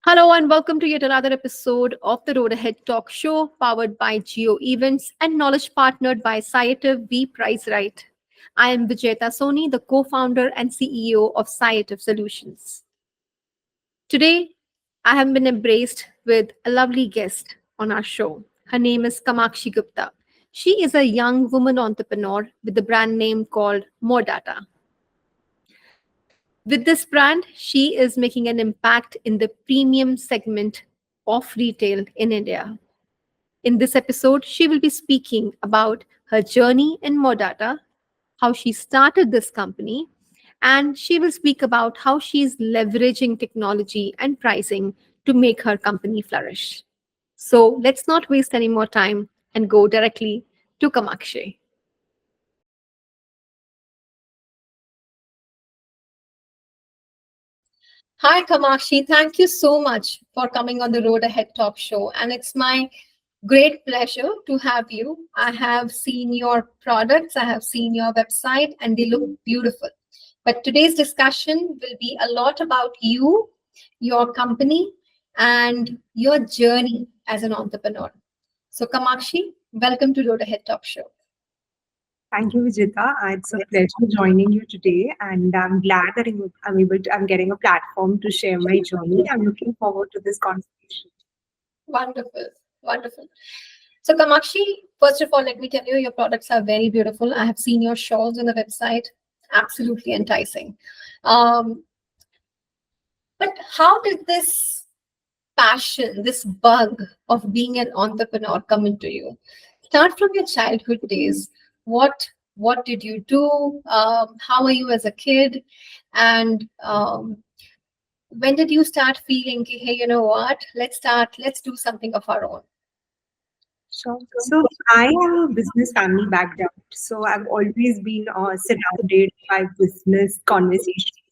Hello and welcome to yet another episode of the Road Ahead Talk Show, powered by Jio Events and knowledge partnered by Sciative. We Price Right. I am Vijeta Soni, the co-founder and CEO of Sciative Solutions. Today, I have been embraced with a lovely guest on our show. Her name is Kamakshi Gupta. She is a young woman entrepreneur with a brand name called Modarta. With this brand, she is making an impact in the premium segment of retail in India. In this episode, she will be speaking about her journey in Modata, how she started this company, and she will speak about how she is leveraging technology and pricing to make her company flourish. So let's not waste any more time and go directly to Kamakshi. Hi, Kamakshi. Thank you so much for coming on the Road Ahead Talk Show. And it's my great pleasure to have you. I have seen your products, I have seen your website, and they look beautiful. But today's discussion will be a lot about you, your company, and your journey as an entrepreneur. So, Kamakshi, welcome to Road Ahead Talk Show. Thank you, Vijita. It's a pleasure joining you today, and I'm glad that I'm getting a platform to share my journey. I'm looking forward to this conversation. Wonderful, wonderful. So, Kamakshi, first of all, let me tell you, your products are very beautiful. I have seen your shawls on the website, absolutely enticing. Um, but how did this passion, this bug of being an entrepreneur come into you? Start from your childhood days. What did you do? How were you as a kid? And when did you start feeling, hey, you know what? Let's do something of our own. Sure. So I have a business family background. So I've always been surrounded by business conversations.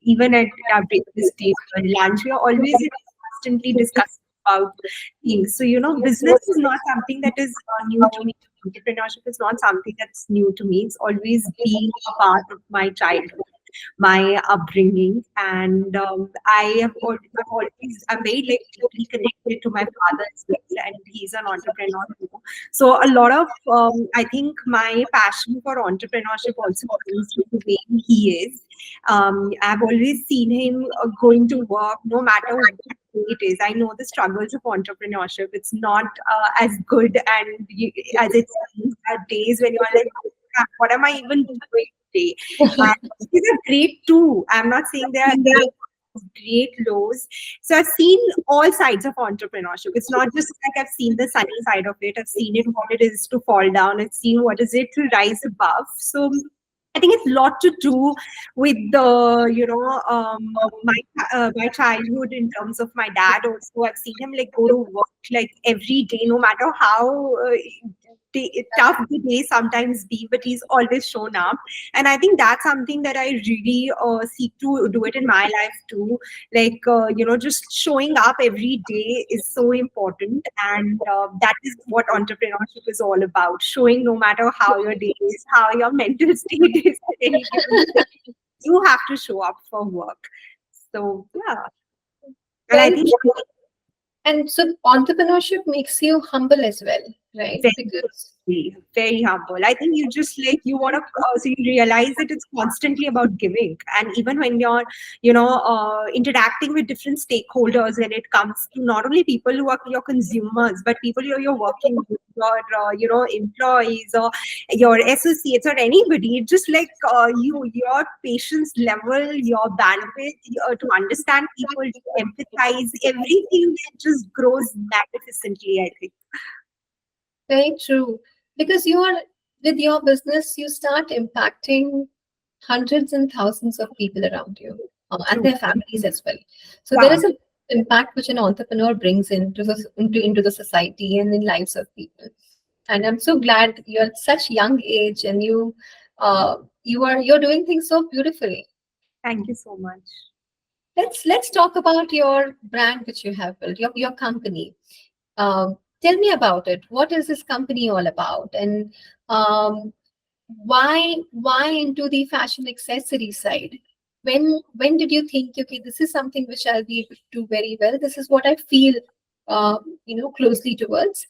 Even at our breakfast table, lunch, we are always constantly discussing about things. So, business is not something that is new to me. Entrepreneurship is not something that's new to me. It's always been a part of my childhood, my upbringing, and I'm very like deeply connected to my father as well, and he's an entrepreneur too. So a lot of I think my passion for entrepreneurship also comes with the way he is. I've always seen him going to work no matter what it is. I know the struggles of entrepreneurship. It's not as good as it seems. There are days when you're like, "Crap, what am I even doing today?" These are great too. I'm not saying they are great lows. So I've seen all sides of entrepreneurship. It's not just like I've seen the sunny side of it. I've seen it what it is to fall down. I've seen what is it to rise above. So I think it's a lot to do with the, my childhood in terms of my dad. Also, I've seen him like go to work like every day, no matter how tough the day sometimes be, but he's always shown up. And I think that's something that I really seek to do it in my life too. Like, just showing up every day is so important. And that is what entrepreneurship is all about. Showing no matter how your day is, how your mental state is at any given day, you have to show up for work. So, yeah. And I Very think true. And so entrepreneurship makes you humble as well, right? Because very humble. I think you just like you want to, so you realize that it's constantly about giving, and even when you're, interacting with different stakeholders, when it comes to not only people who are your consumers, but people you're working with, your employees or your associates or anybody. It's just like your patience level, your bandwidth to understand people, to empathize, everything just grows magnificently. I think. very true. Because you are with your business, you start impacting hundreds and thousands of people around you and True. their families as well. So there Yeah. is an impact which an entrepreneur brings into the society and in lives of people. And I'm so glad you're at such young age and you're doing things so beautifully. Thank you so much. Let's talk about your brand which you have built, your company. Tell me about it. What is this company all about, and um, why into the fashion accessory side? when did you think, okay, this is something which I'll be able to do very well? This is what I feel, closely towards.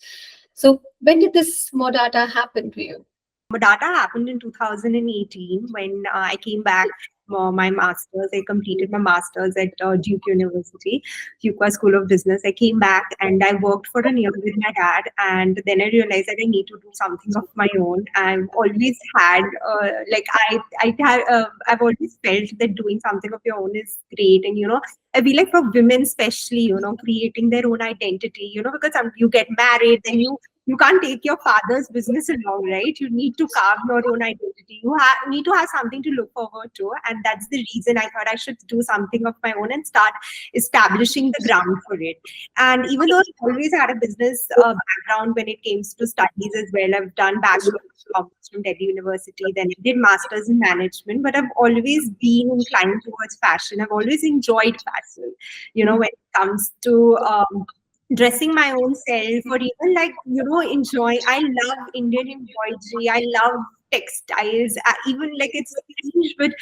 So when did this Modarta happen to you? Modarta happened in 2018 when I came back from my master's. I completed my master's at Duke University, Fuqua School of Business. I came back and I worked for a year with my dad, and then I realized that I need to do something of my own. I've always had, I've always felt that doing something of your own is great, and I feel like for women especially, creating their own identity, because you get married, then you can't take your father's business along, right? You need to carve your own identity. You need to have something to look forward to. And that's the reason I thought I should do something of my own and start establishing the ground for it. And even though I've always had a business background when it came to studies as well, I've done bachelor's of commerce from Delhi University, then I did master's in management, but I've always been inclined towards fashion. I've always enjoyed fashion, when it comes to dressing my own self, or even enjoy. I love Indian embroidery. I love textiles. Even like it's strange, but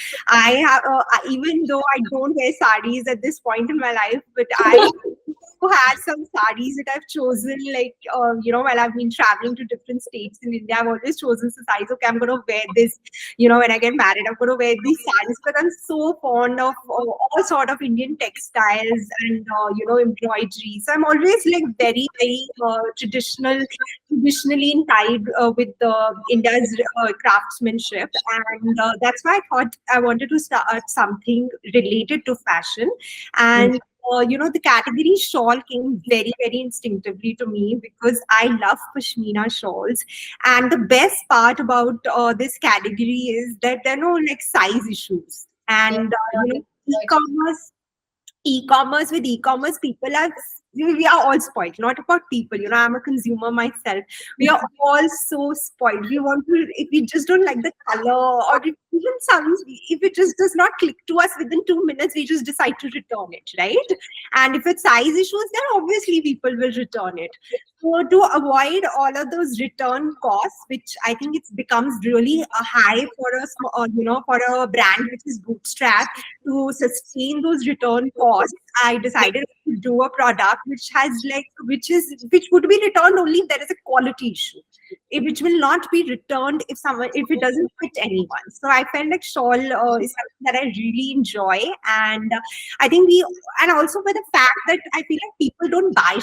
even though I don't wear saris at this point in my life, but I had some saris that I've chosen, while I've been traveling to different states in India. I've always chosen saris. Okay, I'm going to wear this, when I get married, I'm going to wear these saris. But I'm so fond of all sort of Indian textiles and, embroidery. So I'm always like very, very traditionally tied with India's craftsmanship. And that's why I thought I wanted to start something related to fashion. And the category shawl came very, very instinctively to me because I love pashmina shawls. And the best part about this category is that there are no like size issues. And e-commerce, with e-commerce, people are we are all spoiled. Not about people, I'm a consumer myself. We are all so spoiled. We want to, if we just don't like the color, or if even if it just does not click to us within 2 minutes, we just decide to return it, right? And if it's size issues, then obviously people will return it. So to avoid all of those return costs, which I think it becomes really high for for a brand which is bootstrapped, to sustain those return costs, I decided to do a product which would be returned only if there is a quality issue, which will not be returned if it doesn't fit anyone. So I felt like shawl is something that I really enjoy, and I think and also with the fact that I feel like people don't buy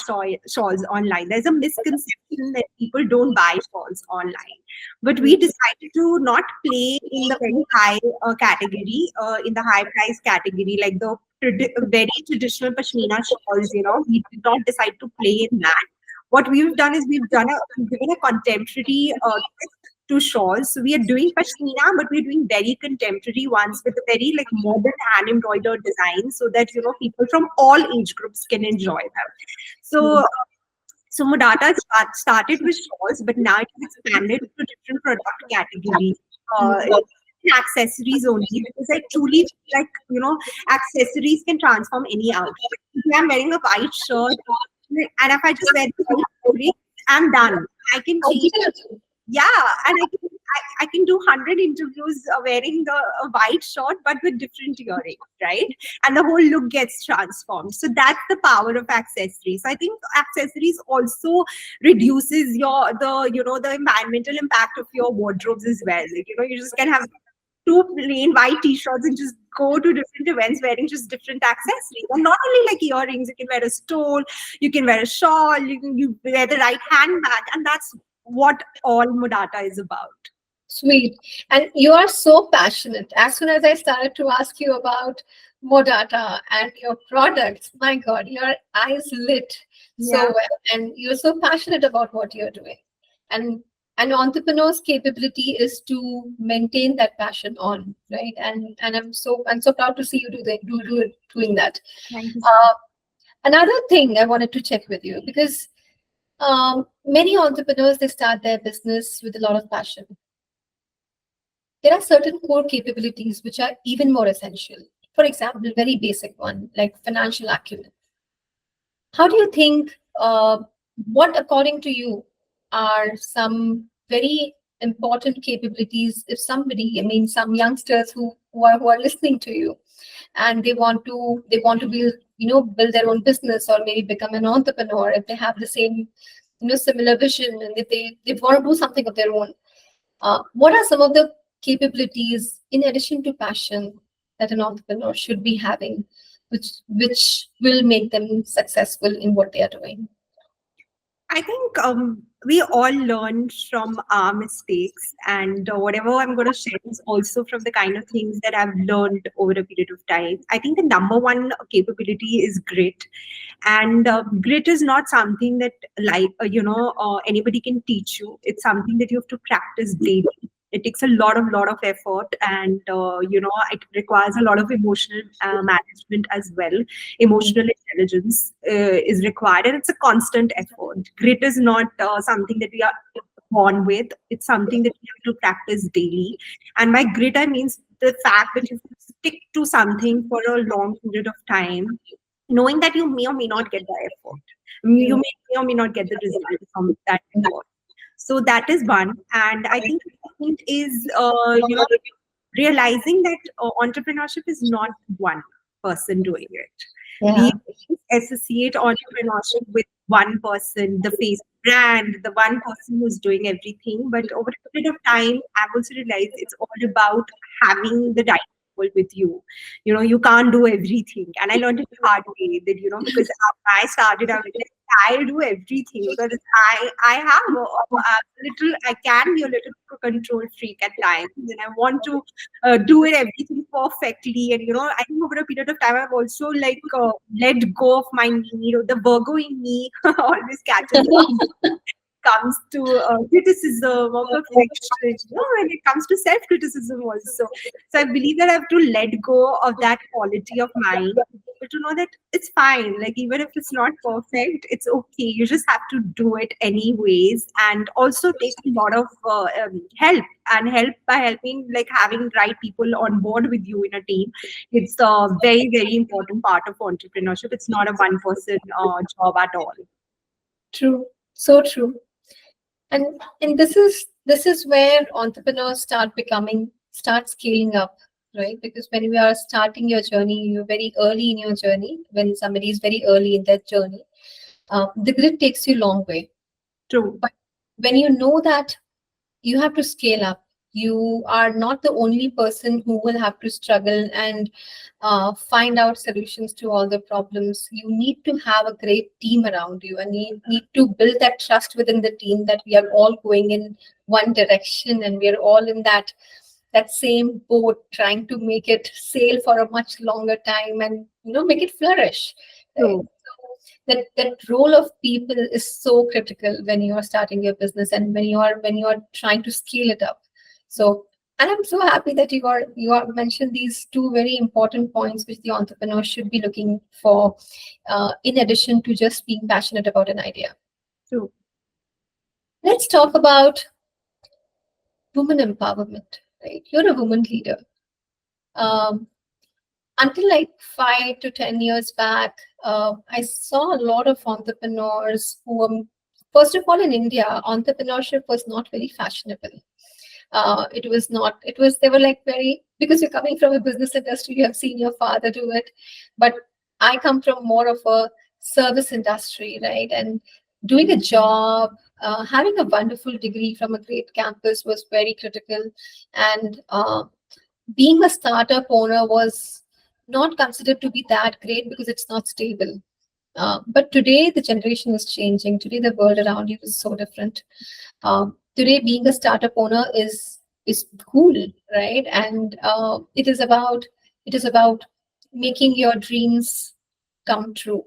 shawls online. There's a misconception that people don't buy shawls online, but we decided to not play in the very high category, in the high price category, like the very traditional pashmina shawls. We did not decide to play in that. What we've done is we've given a contemporary to shawls. So we are doing pashmina, but we're doing very contemporary ones with a very like modern hand embroidered design, so that people from all age groups can enjoy them. So Modarta started with shawls, but now it has expanded to different product categories. Accessories only, because I truly feel like accessories can transform any outfit. If I'm wearing a white shirt, and if I just wear the white fabric, I'm done. I can change. Yeah, and I can do 100 interviews wearing the white shirt, but with different earrings, right? And the whole look gets transformed. So that's the power of accessories. I think accessories also reduces the environmental impact of your wardrobes as well. Like, you just can have two plain white t-shirts and just go to different events wearing just different accessories. And not only like earrings, you can wear a stole, you can wear a shawl, you wear the right handbag, and that's what all Modarta is about. Sweet. And you are so passionate. As soon as I started to ask you about Modarta and your products, my God, your eyes lit so well. And you're so passionate about what you're doing. And an entrepreneur's capability is to maintain that passion on, right? And I'm so proud to see you doing that. Thank you. Another thing I wanted to check with you, because many entrepreneurs, they start their business with a lot of passion. There are certain core capabilities which are even more essential. For example, very basic one, like financial acumen. How do you think, what according to you are some very important capabilities. If somebody, I mean, some youngsters who are listening to you, and they want to build, build their own business, or maybe become an entrepreneur, if they have the same, similar vision, and if they want to do something of their own, what are some of the capabilities in addition to passion that an entrepreneur should be having, which will make them successful in what they are doing? I think we all learn from our mistakes, and whatever I'm going to share is also from the kind of things that I've learned over a period of time. I think the number one capability is grit, and grit is not something that anybody can teach you. It's something that you have to practice daily. It takes a lot of effort, and it requires a lot of emotional management as well. Emotional intelligence is required, and it's a constant effort. Grit is not something that we are born with. It's something that we have to practice daily. And by grit, I mean the fact that you stick to something for a long period of time, knowing that you may or may not get the effort. You may or may not get the result from that effort. So that is one. And I think the second is, realizing that entrepreneurship is not one person doing it. Yeah. We associate entrepreneurship with one person, the face brand, the one person who's doing everything. But over a period of time, I've also realized it's all about having the right people with you. You can't do everything. And I learned it the hard way that, because I started, I was like, I'll do everything because I have I can be a little control freak at times, and I want to do it everything perfectly. And I think over a period of time, I've also let go of my need, or the Virgo in me always catches comes to criticism or perfection, when it comes to self-criticism also. So I believe that I have to let go of that quality of mine, but to know that it's fine. Like, even if it's not perfect, it's okay. You just have to do it anyways, and also take a lot of help, and help by helping, like having right people on board with you in a team. It's a very, very important part of entrepreneurship. It's not a one person job at all. True. So true. And this is where entrepreneurs start scaling up, right? Because when you are starting your journey, you're very early in your journey. When somebody is very early in their journey, the grid takes you a long way. True. But when you know that you have to scale up, you are not the only person who will have to struggle and find out solutions to all the problems. You need to have a great team around you, and you need to build that trust within the team that we are all going in one direction, and we are all in that same boat, trying to make it sail for a much longer time, and make it flourish, right? True. That role of people is so critical when you are starting your business, and when you are trying to scale it up. So, and I'm so happy that you are mentioned these two very important points which the entrepreneur should be looking for, in addition to just being passionate about an idea. True. Let's talk about women empowerment. Right, you're a woman leader. Um, until like 5 to 10 years back, I saw a lot of entrepreneurs who were, first of all, in India, entrepreneurship was not very fashionable. It was not, it was, they were like very, because you're coming from a business industry, you have seen your father do it. But I come from more of a service industry, right? And doing a job, having a wonderful degree from a great campus was very critical. And being a startup owner was not considered to be that great because it's not stable. But today, the generation is changing. Today, the world around you is so different. Today, being a startup owner is cool, right? And it is about making your dreams come true.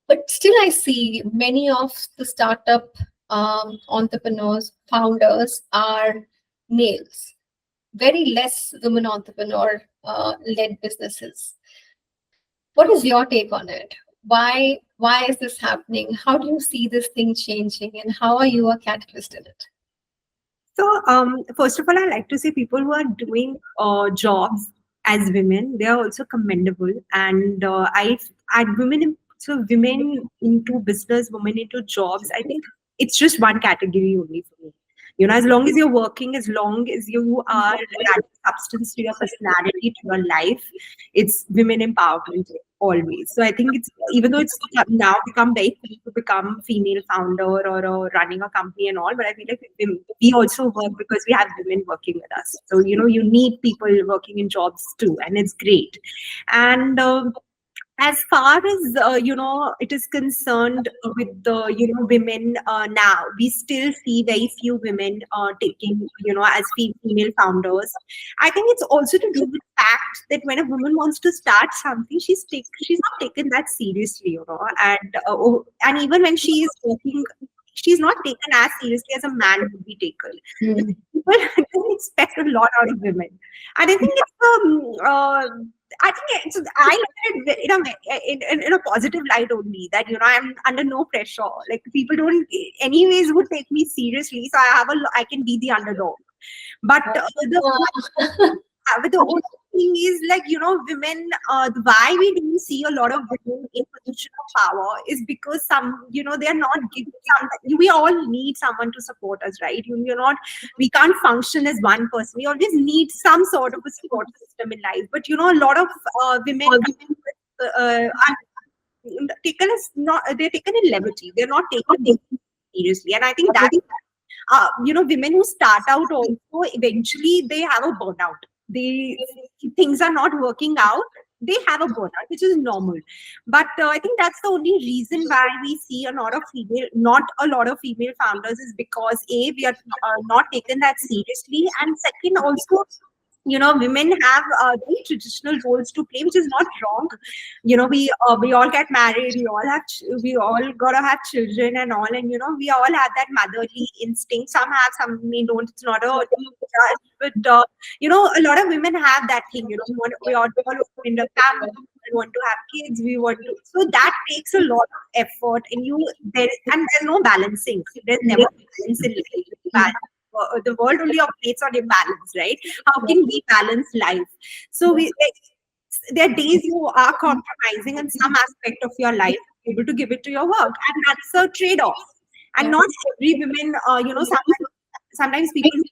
But still, I see many of the startup entrepreneurs, founders are males. Very less women entrepreneur led businesses. What is your take on it? Why is this happening? How do you see this thing changing, and how are you a catalyst in it? So, first of all, I like to say people who are doing jobs as women, they are also commendable. And women into business, women into jobs. I think it's just one category only for me. As long as you're working, as long as you are adding substance to your personality, to your life, it's women empowerment always. So I think it's, even though it's now become very cool to become female founder or running a company and all, but I feel like we also work because we have women working with us. So you need people working in jobs too, and it's great. And as far as it is concerned with the women, now we still see very few women taking as female founders. I think it's also to do with the fact that when a woman wants to start something, she's not taken that seriously, and even when she is working, she's not taken as seriously as a man would be taken. People don't expect a lot out of women, and I think I look at it in a positive light only, that I'm under no pressure. Like, people don't anyways would take me seriously, so I can be the underdog. But the only thing is, like, women, why we don't see a lot of women in position of power is because they're not given some. We all need someone to support us, right? We can't function as one person. We always need some sort of a support system in life. But a lot of women are taken as not. They're taken in levity. They're not taken seriously, and I think that women who start out also, eventually they have a burnout. Things are not working out. They have a burnout, which is normal. But I think that's the only reason why we see not a lot of female founders, is because we are not taken that seriously, and second, also, women have very traditional roles to play, which is not wrong. We all get married, we all gotta have children and all, and we all have that motherly instinct. Some have, some we don't. It's not a but a lot of women have that thing. We all want in the family, we want to have kids, we want to. So that takes a lot of effort, and there's no balancing. There's never balance in life. The world only operates on imbalance, right? How can we balance life? So there are days you are compromising on some aspect of your life, able to give it to your work, and that's a trade-off. And not every women, sometimes people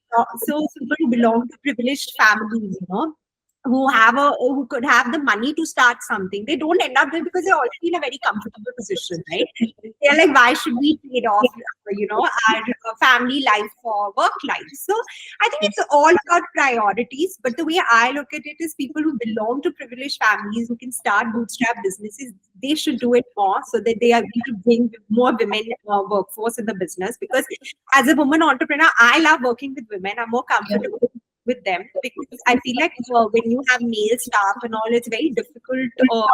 who belong to privileged families, who could have the money to start something, they don't end up there because they're already in a very comfortable position, right? They're like, why should we trade off our family life for work life? So I think it's all about priorities. But the way I look at it is, people who belong to privileged families, who can start bootstrap businesses, they should do it more, so that they are able to bring more women workforce in the business. Because as a woman entrepreneur, I love working with women. I'm more comfortable with them, because I feel like when you have male staff and all, it's very difficult to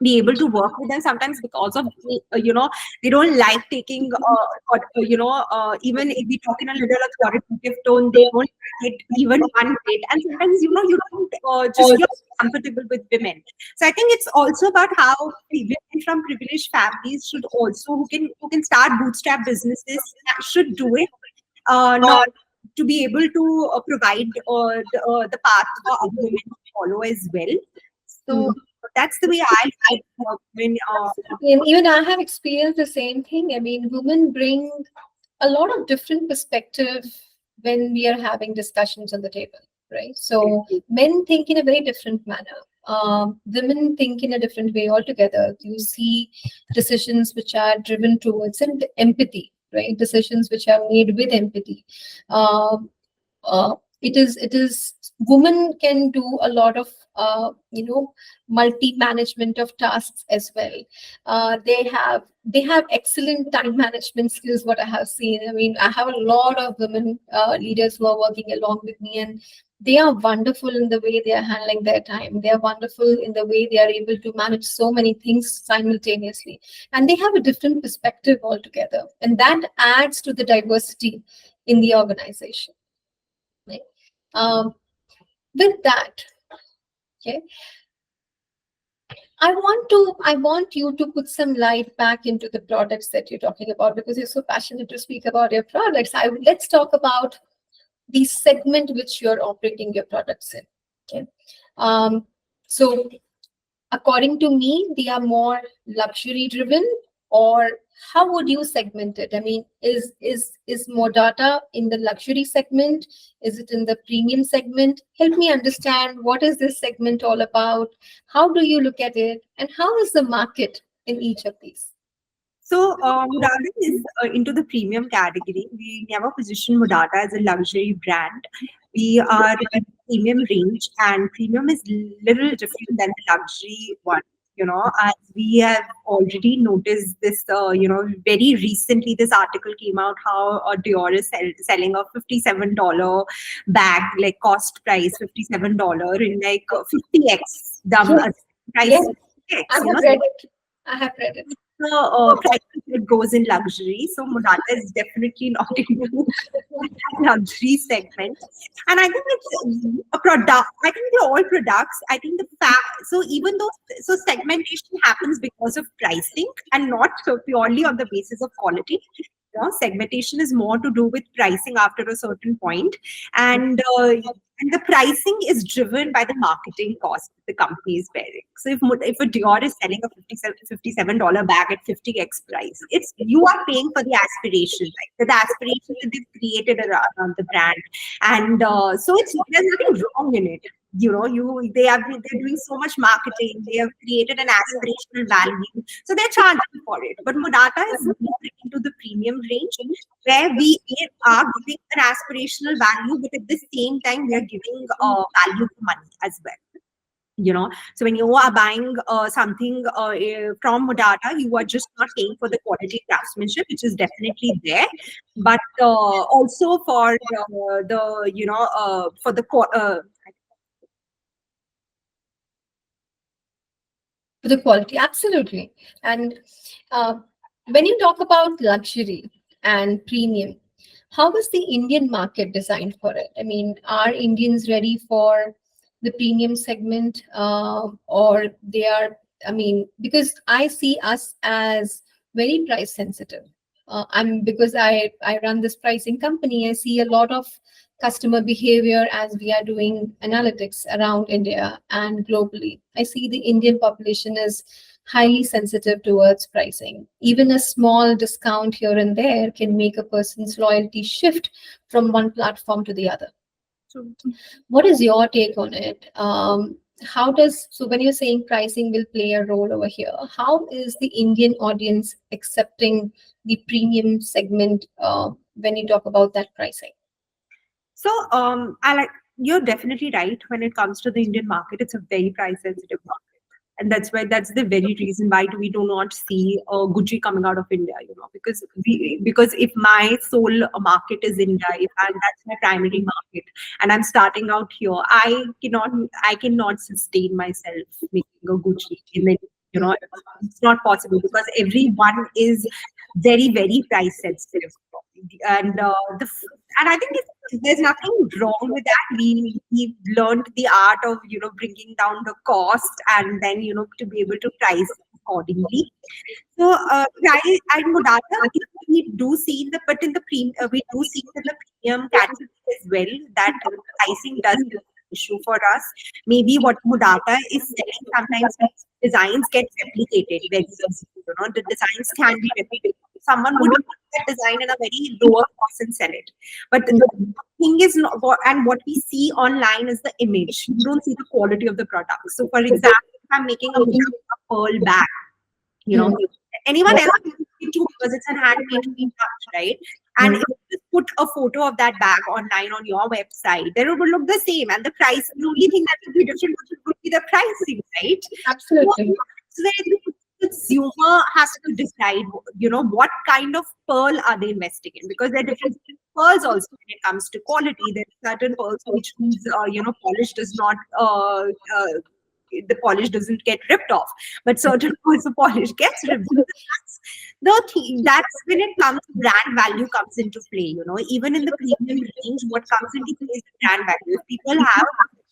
be able to work with them sometimes, because of they don't like taking even if we talk in a little authoritative tone, they don't get even one bit. And sometimes you don't just you're comfortable with women. So I think it's also about how women from privileged families should also, who can start bootstrap businesses, should do it, not to be able to provide the path for other women to follow as well. So that's the way I when even I have experienced the same thing. I mean, women bring a lot of different perspective when we are having discussions on the table, right? So men think in a very different manner. Women think in a different way altogether. You see decisions which are driven towards empathy, right? Decisions which are made with empathy. It is women can do a lot of multi-management of tasks as well. They have excellent time management skills, what I have seen. I mean, I have a lot of women leaders who are working along with me, and they are wonderful in the way they are handling their time. They are wonderful in the way they are able to manage so many things simultaneously, and they have a different perspective altogether, and that adds to the diversity in the organization. Right? With that, okay, I want you to put some light back into the products that you're talking about, because you're so passionate to speak about your products. Let's talk about the segment which you're operating your products in. Okay. So according to me, they are more luxury driven, or how would you segment it? I mean, is Modarta in the luxury segment? Is it in the premium segment? Help me understand, what is this segment all about? How do you look at it? And how is the market in each of these? So, Modarta is into the premium category. We never position Modarta as a luxury brand. We are in the premium range, and premium is little different than the luxury one. As we have already noticed this, very recently, this article came out how Dior is selling a $57 bag, like cost price $57 in like 50x the Yes, price. yes, I X, have read it. I have read it. the price that goes in luxury. So Modarta is definitely not into that luxury segment. And I think it's a product. I think they're all products. I think the fact. So even though segmentation happens because of pricing and not so purely on the basis of quality. Segmentation is more to do with pricing after a certain point, and the pricing is driven by the marketing cost the company is bearing. So if a Dior is selling a $57 bag at 50x price, it's you are paying for the aspiration, right? The aspiration that they've created around the brand, and so there's nothing wrong in it. They're doing so much marketing. They have created an aspirational value, so they're charging for it. But Modarta is more into the premium range, where we are giving an aspirational value, but at the same time we are giving value for money as well. So when you are buying something from Modarta, you are just not paying for the quality craftsmanship, which is definitely there, but also for the for the For the quality, absolutely. And when you talk about luxury and premium, how is the Indian market designed for it? I mean, are Indians ready for the premium segment, or they are? I mean, because I see us as very price sensitive. I'm because I run this pricing company. I see a lot of customer behavior as we are doing analytics around India and globally. I see the Indian population is highly sensitive towards pricing. Even a small discount here and there can make a person's loyalty shift from one platform to the other. What is your take on it? How does, so when you're saying pricing will play a role over here, how is the Indian audience accepting the premium segment when you talk about that pricing? So, I like you're definitely right. When it comes to the Indian market, it's a very price sensitive market, and that's the very reason why we do not see Gucci coming out of India. Because if my sole market is India, if that's my primary market, and I'm starting out here, I cannot sustain myself making a Gucci in the it's not possible because everyone is very price sensitive, and and I think there's nothing wrong with that. We learned the art of bringing down the cost and then to be able to price accordingly. So price and Modarta, we do see in the but in the we do see in the premium category as well that pricing does become an issue for us. Maybe what Modarta is selling sometimes designs get replicated very easily. The designs can be replicated. Someone would put that design in a very lower cost and sell it. But the thing is, and what we see online is the image. You don't see the quality of the product. So, for example, if I'm making a pearl bag, anyone else can do it too because it's a handmade product, right? And if you just put a photo of that bag online on your website, then it will look the same. And the price, the only thing that will be different would be the pricing, right? Absolutely. So the consumer has to decide, what kind of pearl are they investing in? Because there are different pearls also when it comes to quality. There are certain pearls which means, polish does not, the polish doesn't get ripped off, but certain pearls the polish gets ripped. That's when it comes to brand value comes into play. Even in the premium range, what comes into play is the brand value. If people have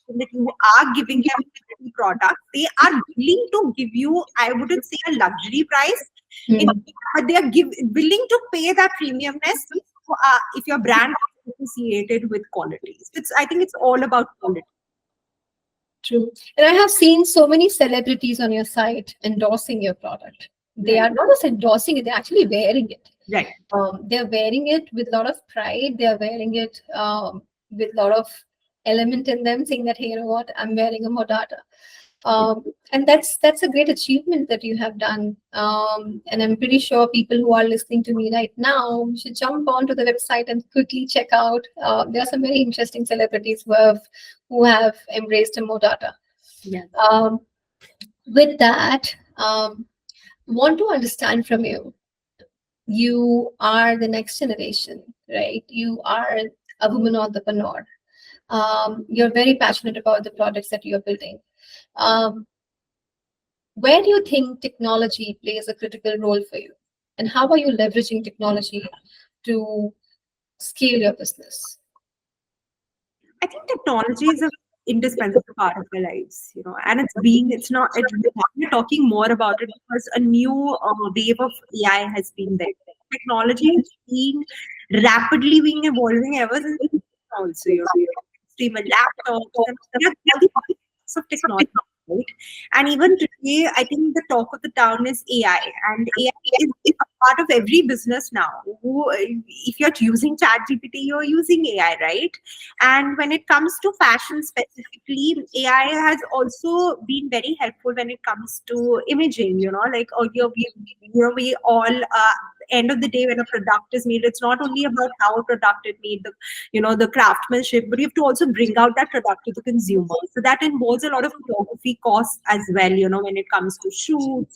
that you are giving them a product, they are willing to give you, I wouldn't say a luxury price, but they are willing to pay that premiumness if your brand is associated with quality. I think it's all about quality. True. And I have seen so many celebrities on your site endorsing your product. They are not just endorsing it; they're actually wearing it. Right. They're wearing it with a lot of pride. They're wearing it with a lot of element in them, saying that, hey, you know what, I'm wearing a Modarta. And that's a great achievement that you have done. And I'm pretty sure people who are listening to me right now should jump onto the website and quickly check out. There are some very interesting celebrities who have embraced a Modarta. Yeah. With that, want to understand from you. You are the next generation, right? You are a woman entrepreneur. You're very passionate about the products that you're building. Um, where do you think technology plays a critical role for you? And how are you leveraging technology to scale your business? I think technology is a indispensable part of our lives, and we're talking more about it because a new wave of AI has been there. Technology has been rapidly being evolving ever since also, stream and laptops and all the parts of technology, right? And even today, I think the talk of the town is AI, and AI is a part of every business now. If you're using ChatGPT, you're using AI, right? And when it comes to fashion specifically, AI has also been very helpful when it comes to imaging. Like earlier, we all end of the day when a product is made, it's not only about how a product is made, the craftsmanship, but you have to also bring out that product to the consumer. So that involves a lot of photography costs as well. When it comes to shoots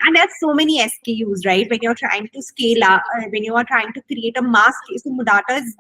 and there's so many SKUs, right? When you're trying to scale up, when you are trying to create a mask, so Modarta is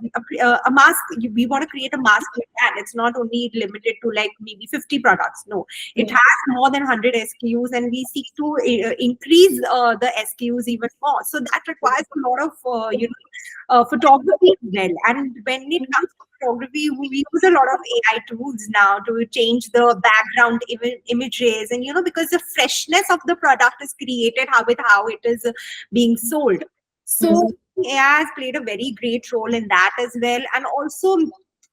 a mask. We want to create a mask like that. It's not only limited to like maybe 50 products. No, it has more than 100 SKUs, and we seek to increase the SKUs even more. So that requires a lot of photography as well. And when it comes to photography, we use a lot of AI tools now to change the background images, and because the freshness of the product is created with how it is being sold. So AI has played a very great role in that as well. And also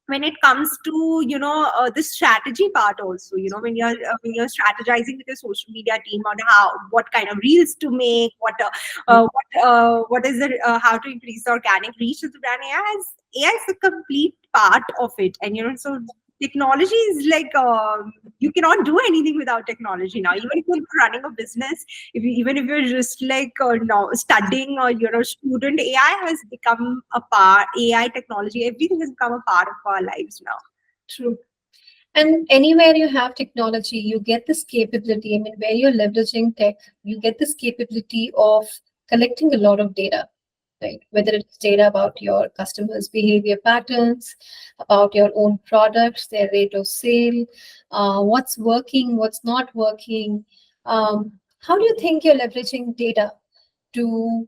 when it comes to the strategy part also, when you're strategizing with your social media team on what kind of reels to make, what is it, how to increase the organic reach of the brand. AI is a complete part of it. And so technology is like, you cannot do anything without technology now. Even if you're running a business, even if you're just like now studying, or you're a student, AI has become a part. AI technology, everything has become a part of our lives now. True. And anywhere you have technology, you get this capability. I mean, where you're leveraging tech, you get this capability of collecting a lot of data, right? Whether it's data about your customers' behavior patterns, about your own products, their rate of sale, what's working, what's not working. How do you think you're leveraging data to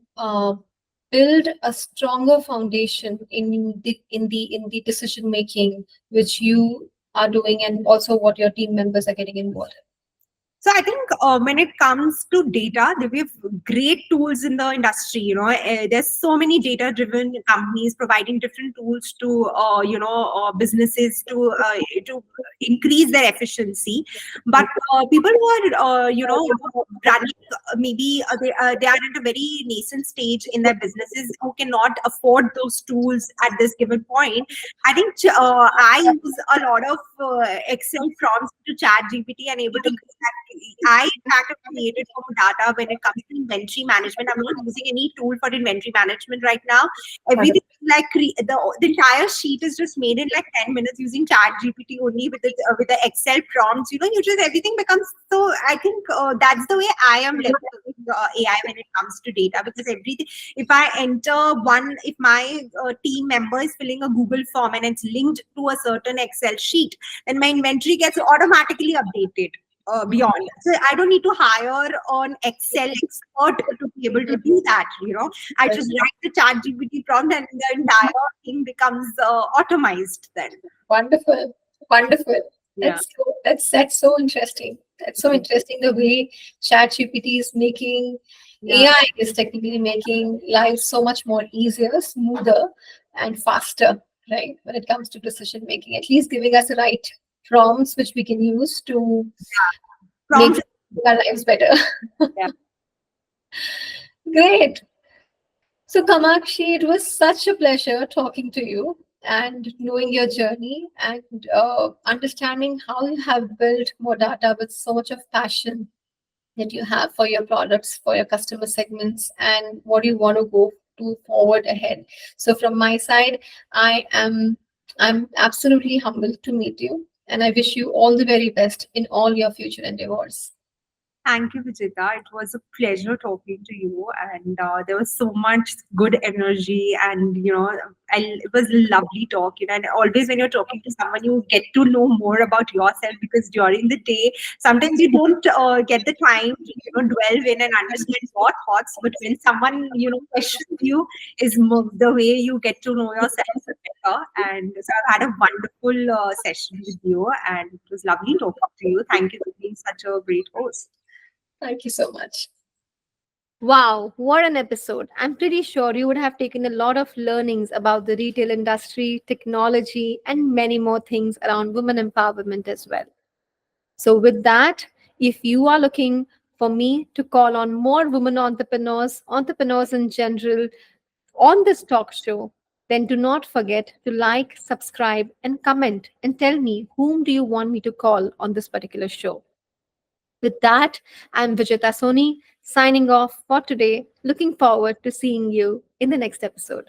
build a stronger foundation in the decision making which you are doing, and also what your team members are getting involved in? So I think when it comes to data, we have great tools in the industry. There's so many data-driven companies providing different tools to businesses to increase their efficiency. But people who are running, maybe they are at a very nascent stage in their businesses, who cannot afford those tools at this given point. I think I use a lot of Excel prompts to chat GPT and able to I in fact have created for data when it comes to inventory management. I'm not using any tool for inventory management right now. Everything like the entire sheet is just made in like 10 minutes using chat GPT only with the Excel prompts. Everything becomes so. I think that's the way I am leveraging AI when it comes to data, because everything, if I enter if my team member is filling a Google form and it's linked to a certain Excel sheet, then my inventory gets automatically updated. Beyond. So I don't need to hire an Excel expert to be able to do that. I just write the chat GPT prompt and the entire thing becomes automized then. Wonderful. Yeah. That's so interesting. That's so interesting, the way ChatGPT is making AI is technically making life so much more easier, smoother, and faster, right? When it comes to decision making, at least giving us the right prompts which we can use to make Prompts. our lives better. Yeah. Great. So, Kamakshi, it was such a pleasure talking to you and knowing your journey and understanding how you have built Modarta with so much of passion that you have for your products, for your customer segments, and what you want to go to forward ahead. So, from my side, I am I'm absolutely humbled to meet you, and I wish you all the very best in all your future endeavors. Thank you, Vijita. It was a pleasure talking to you, and there was so much good energy, and it was a lovely talk. And always when you're talking to someone, you get to know more about yourself because during the day, sometimes you don't get the time to dwell in and understand your thoughts. But when someone questions you, is the way you get to know yourself better. And so I've had a wonderful session with you, and it was lovely talking to you. Thank you for being such a great host. Thank you so much. Wow, what an episode. I'm pretty sure you would have taken a lot of learnings about the retail industry, technology, and many more things around women empowerment as well. So, with that, if you are looking for me to call on more women entrepreneurs, entrepreneurs in general, on this talk show, then do not forget to like, subscribe, and comment and tell me whom do you want me to call on this particular show. With that, I'm Vijeta Soni signing off for today. Looking forward to seeing you in the next episode.